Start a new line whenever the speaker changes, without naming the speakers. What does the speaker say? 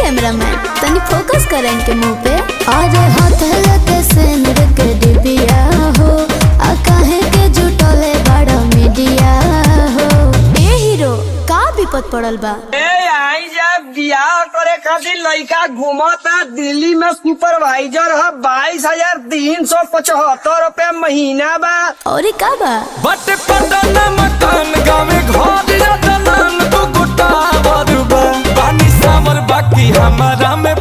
Cameraman तनी focus कर इनके मुंह पे। अरे हाथ लेके सेंध के डिबिया हो, आ काहे के जुटले बड़ा मीडिया हो। ए हीरो का विपद पड़ल बा?
आई जब बियाह करे खातिर लड़का घूमता दिल्ली में सुपरवाइजर है 22,375 रुपया महीना बा।
और का बा?
बट पटन मकान गावे घर या दलान तो गोटा बरुबा पानी सावर बाकी हमारा में